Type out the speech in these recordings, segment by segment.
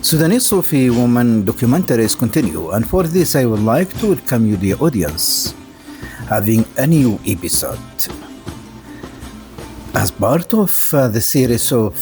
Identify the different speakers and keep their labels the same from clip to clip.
Speaker 1: Sudanese Sufi woman documentaries continue, and for this I would like to welcome you, the audience, having a new episode. As part of the series of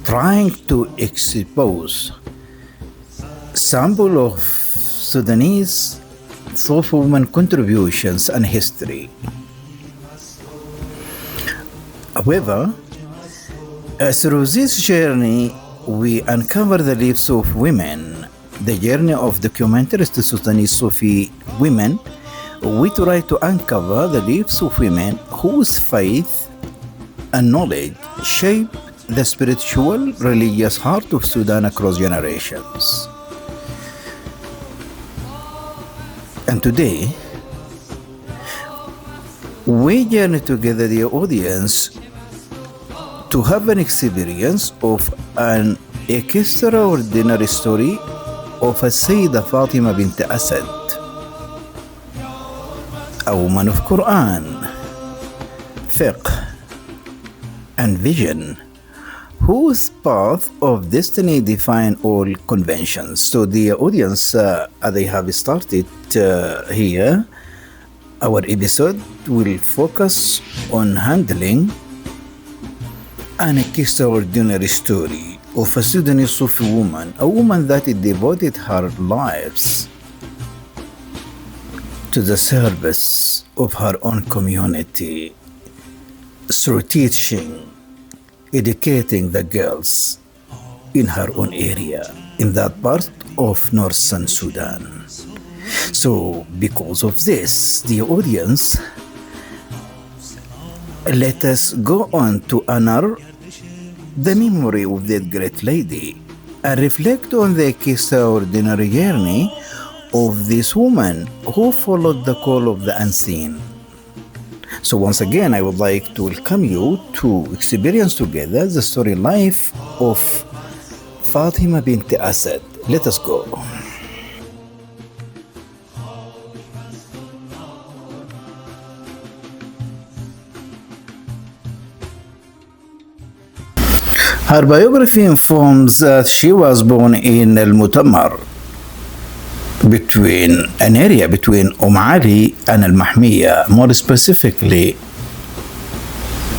Speaker 1: trying to expose sample of Sudanese Sufi women contributions and history. However, through this journey, we uncover the lives of women, the journey of documentaries to Sudanese Sufi women. We try to uncover the lives of women whose faith and knowledge shape the spiritual, religious heart of Sudan across generations. And today, we journey together, the audience, to have an experience of an extraordinary story of a Shaykha Fatima bint Assad, a woman of Quran, fiqh, and vision, whose path of destiny define all conventions. So the audience, they have started here. Our episode will focus on handling an extraordinary story of a Sudanese Sufi woman, a woman that devoted her lives to the service of her own community through teaching, educating the girls in her own area, in that part of northern Sudan. So because of this, the audience, let us go on to honor the memory of that great lady and reflect on the extraordinary journey of this woman who followed the call of the unseen. So once again, I would like to welcome you to experience together the story life of Fatima bint Assad. Let us go. Her biography informs that she was born in Al-Mutamar, an area between Ali and Al-Mahmiya, more specifically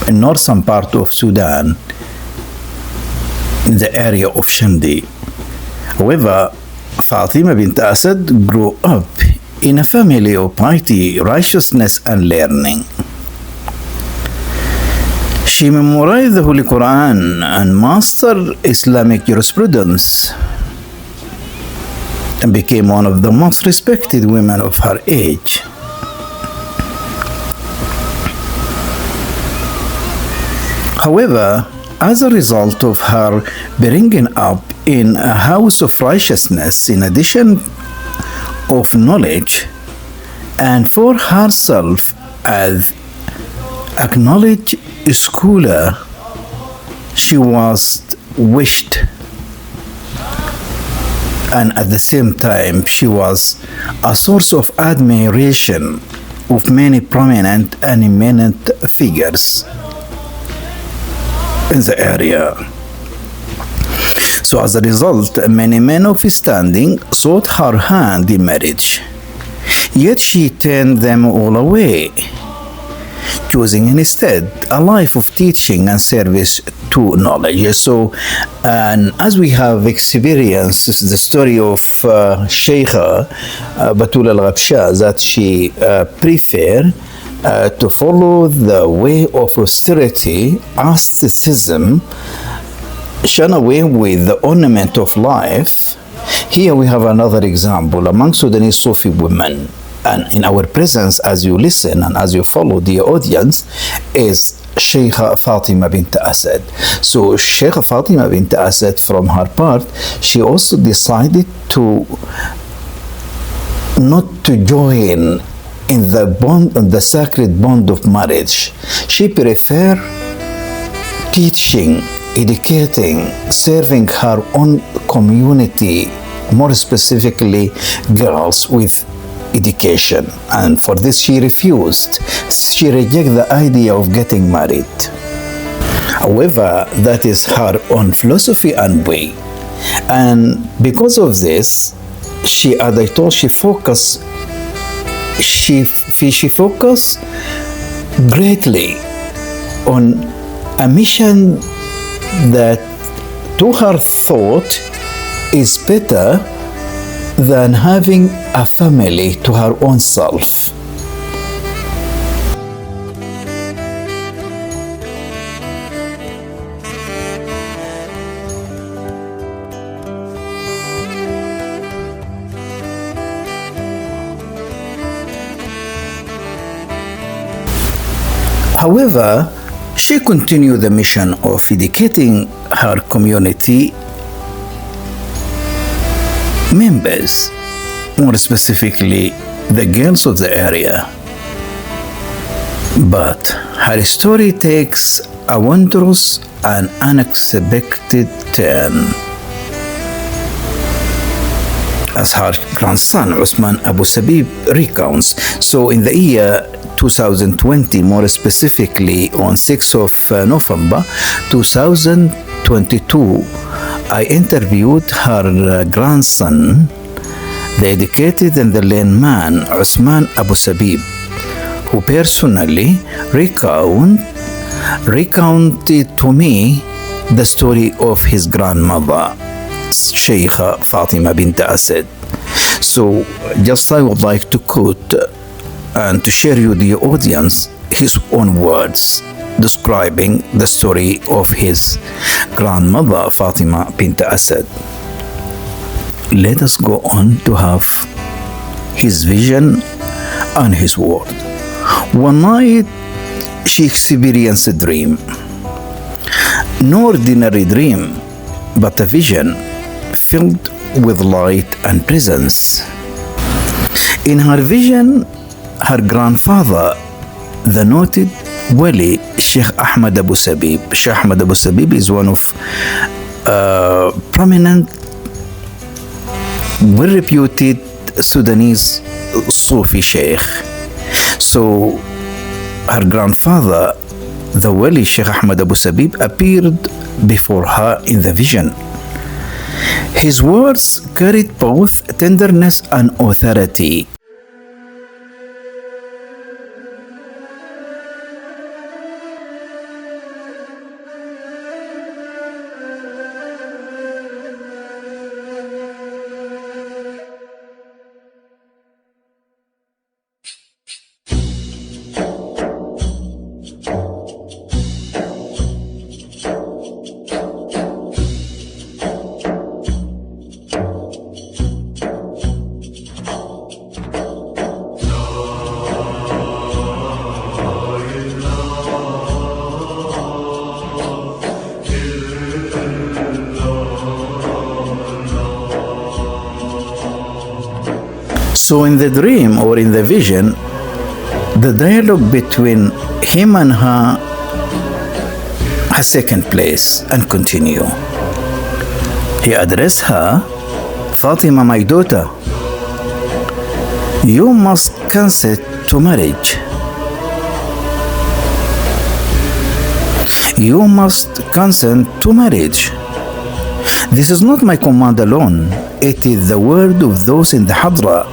Speaker 1: in northern part of Sudan, in the area of Shamdi. However, Fatima bint Assad grew up in a family of piety, righteousness, and learning. She memorized the Holy Quran and mastered Islamic jurisprudence and became one of the most respected women of her age. However, as a result of her bringing up in a house of righteousness, in addition of knowledge, and for herself as acknowledged scholar, she was wished, and at the same time she was a source of admiration of many prominent and eminent figures in the area. So as a result, many men of standing sought her hand in marriage, yet she turned them all away, choosing instead a life of teaching and service to knowledge. So, and as we have experienced the story of Shaykha Batul al-Ghabsha, that she preferred to follow the way of austerity, asceticism, shun away with the ornament of life. Here we have another example among Sudanese Sufi women. And in our presence, as you listen and as you follow the audience, is Shaykha Fatima bint Assad. So Shaykha Fatima bint Assad, from her part, she also decided to not to join in the bond, the sacred bond of marriage. She preferred teaching, educating, serving her own community, more specifically girls, with education, and for this she refused. She rejected the idea of getting married. However, that is her own philosophy and way. And because of this, she, as I told, she focus greatly on a mission that to her thought is better than having a family to her own self. However, she continued the mission of educating her community members, more specifically the girls of the area. But her story takes a wondrous and unexpected turn, as her grandson Usman Abu Sabib recounts. So in the year 2020, more specifically on 6th of November 2022, I interviewed her grandson, the educated and the learned man Usman Abu Sabib, who personally recounted to me the story of his grandmother, Shaykha Fatima bint Assad. So just I would like to quote and to share with the audience his own words describing the story of his grandmother Fatima bint Assad. Let us go on to have his vision and his word. One night she experienced a dream, no ordinary dream, but a vision filled with light and presence. In her vision, her grandfather, the noted Wali Sheikh Ahmad Abu Sabib. Sheikh Ahmad Abu Sabib is one of prominent, well-reputed Sudanese Sufi Sheikh. So her grandfather, the Wali Sheikh Ahmad Abu Sabib, appeared before her in the vision. His words carried both tenderness and authority. So in the dream or in the vision, the dialogue between him and her has taken place and continue. He addressed her, Fatima, my daughter, you must consent to marriage. You must consent to marriage. This is not my command alone. It is the word of those in the Hadra,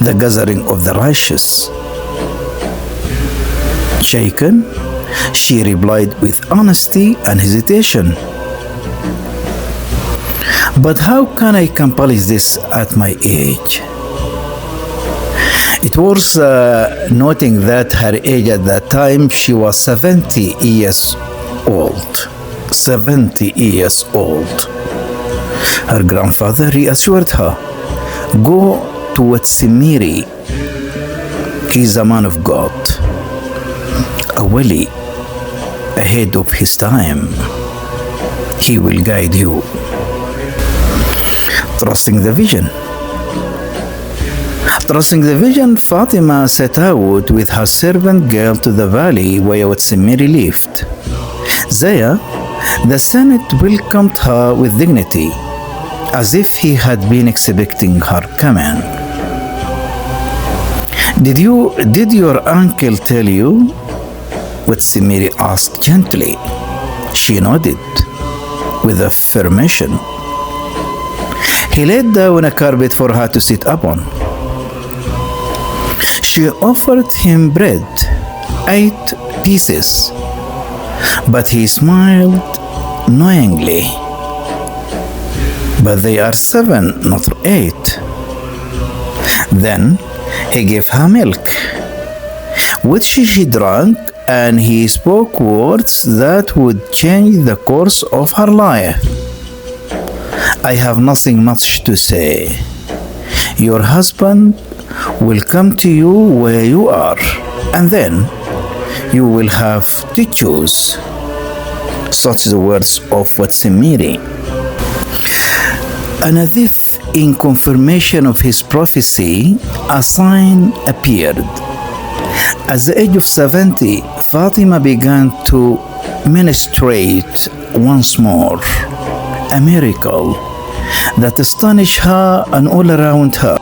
Speaker 1: the gathering of the righteous. Shaken, she replied with honesty and hesitation. But how can I accomplish this at my age? It was noting that her age at that time, she was 70 years old. 70 years old. Her grandfather reassured her, go to Watsimiri. He is a man of God, a wali, ahead of his time. He will guide you. Trusting the vision. Trusting the vision, Fatima set out with her servant girl to the valley where Watsimiri lived. There, the Senate welcomed her with dignity, as if he had been expecting her coming. Did your uncle tell you? what Mary asked gently. She nodded with affirmation. He laid down a carpet for her to sit upon. She offered him bread, 8 pieces, but he smiled knowingly. But they are 7, not 8. Then he gave her milk, which she drank, and he spoke words that would change the course of her life. I have nothing much to say. Your husband will come to you where you are, and then you will have to choose. Such the words of Mary. And as if in confirmation of his prophecy, a sign appeared. At the age of 70, Fatima began to menstruate once more, a miracle that astonished her and all around her.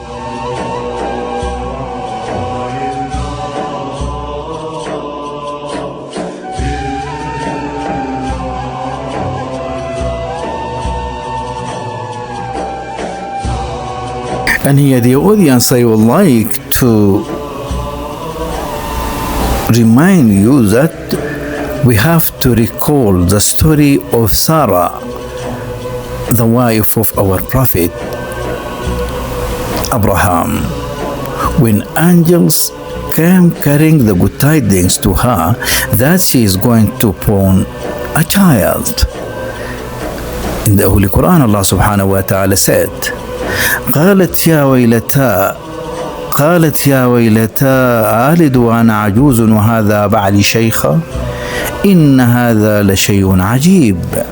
Speaker 1: And here, the audience, I would like to remind you that we have to recall the story of Sarah, the wife of our prophet Abraham, when angels came carrying the good tidings to her that she is going to born a child. In the Holy Quran, Allah subhanahu wa ta'ala said, قالت يا ويلتا ألد وأنا عجوز وهذا بعلي شيخة إن هذا لشيء عجيب.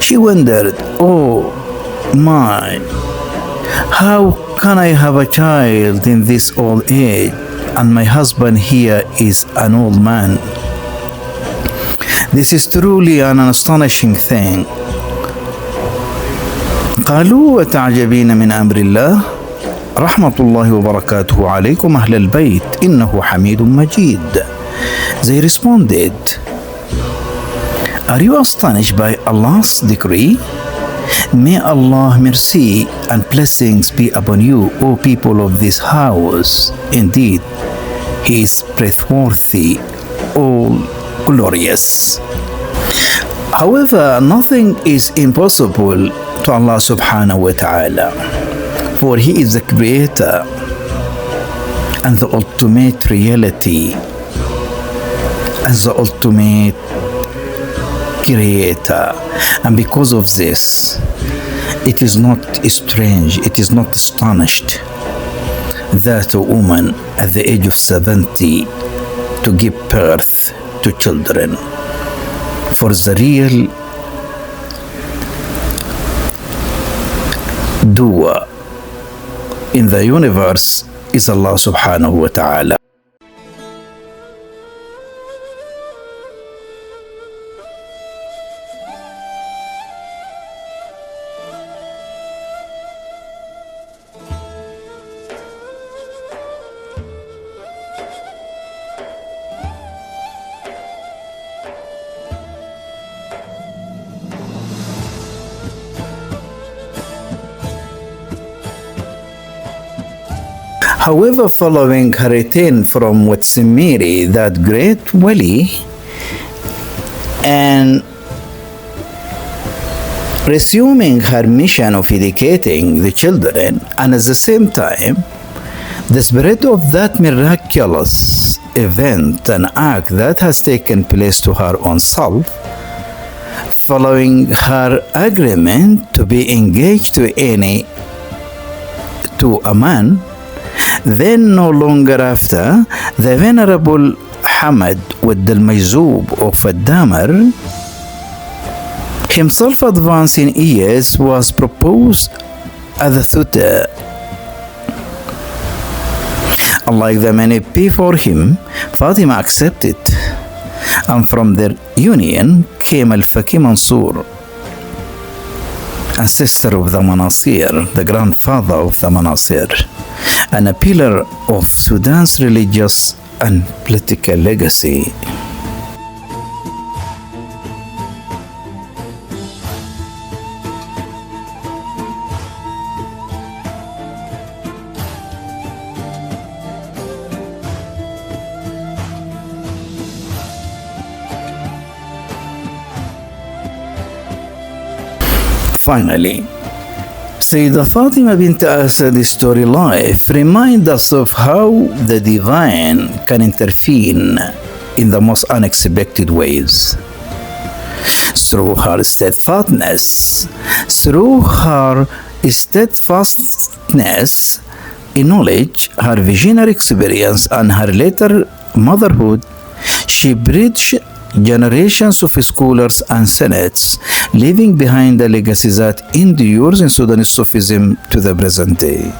Speaker 1: She wondered, oh my, how can I have a child in this old age and my husband here is an old man? This is truly an astonishing thing. قالوا وتعجبين من أمر الله رحمة الله وبركاته عليكم أهل البيت إنه حميد مجيد. They responded, are you astonished by Allah's decree? May Allah's mercy and blessings be upon you, O people of this house. Indeed, He is praiseworthy, all glorious. However, nothing is impossible to Allah subhanahu wa ta'ala, for He is the creator and the ultimate reality and the ultimate creator. And because of this, it is not strange, it is not astonished that a woman at the age of 70 to give birth to children. For the real doer in the universe is Allah subhanahu wa ta'ala. However, following her return from Mary, that great wali, and resuming her mission of educating the children, and at the same time, the spirit of that miraculous event and act that has taken place to her own self, following her agreement to be engaged to a man, then no longer after, the Venerable Hamad with the Majzub of Ad-Damar, himself advanced in years, was proposed as a tutor. Unlike the many before him, Fatima accepted, and from their union came Al-Faqih Mansur, ancestor of the Manasir, the grandfather of the Manasir, and a pillar of Sudan's religious and political legacy. Finally, Shaykha Fatima bint Assad's story life reminds us of how the divine can intervene in the most unexpected ways. Through her steadfastness in knowledge, her visionary experience, and her later motherhood, she bridged generations of scholars and senates, leaving behind a legacy that endures in Sudanese Sufism to the present day.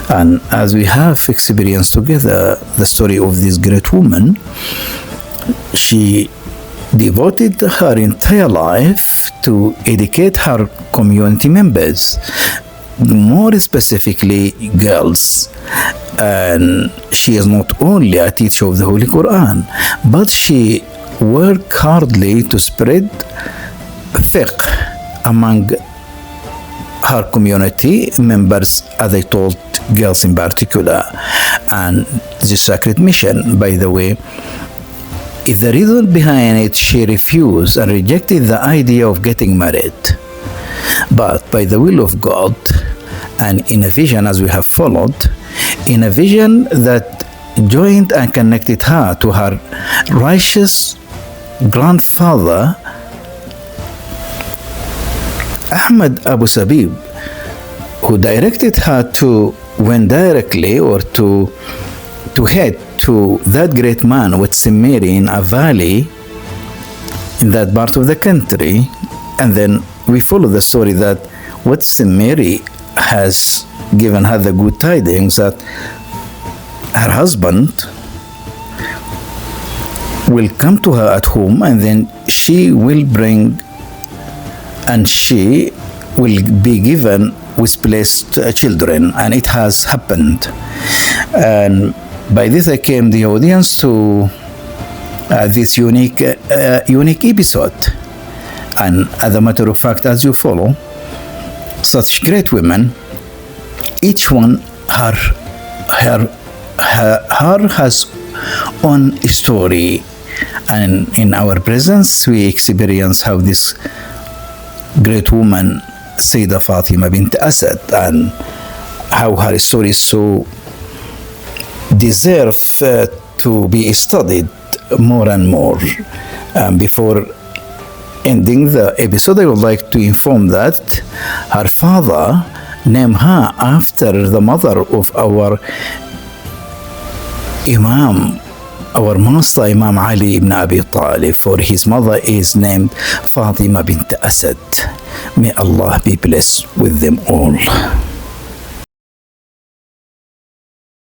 Speaker 1: And as we have experienced together the story of this great woman, she devoted her entire life to educate her community members, more specifically girls. And she is not only a teacher of the Holy Quran, but she worked hardly to spread fiqh among her community members, as I told girls in particular. And this sacred mission, by the way, is the reason behind it she refused and rejected the idea of getting married. But by the will of God, and in a vision as we have followed, in a vision that joined and connected her to her righteous grandfather, Ahmed Abu Sabib, who directed her to went directly or to head to that great man with Semiri in a valley in that part of the country. And then we follow the story that what Semiri has given her the good tidings that her husband will come to her at home, and then she will bring and she will be given with blessed children, and it has happened. And by this I came the audience to this unique episode. And as a matter of fact, as you follow such great women, each one has own story, and in our presence we experience how this great woman Shaykha Fatima bint Assad, and how her story so deserve to be studied more and more. Before ending the episode, I would like to inform that her father named her after the mother of our Imam, our master Imam Ali ibn Abi Talib, for his mother is named Fatima bint Assad. May Allah be blessed with them all.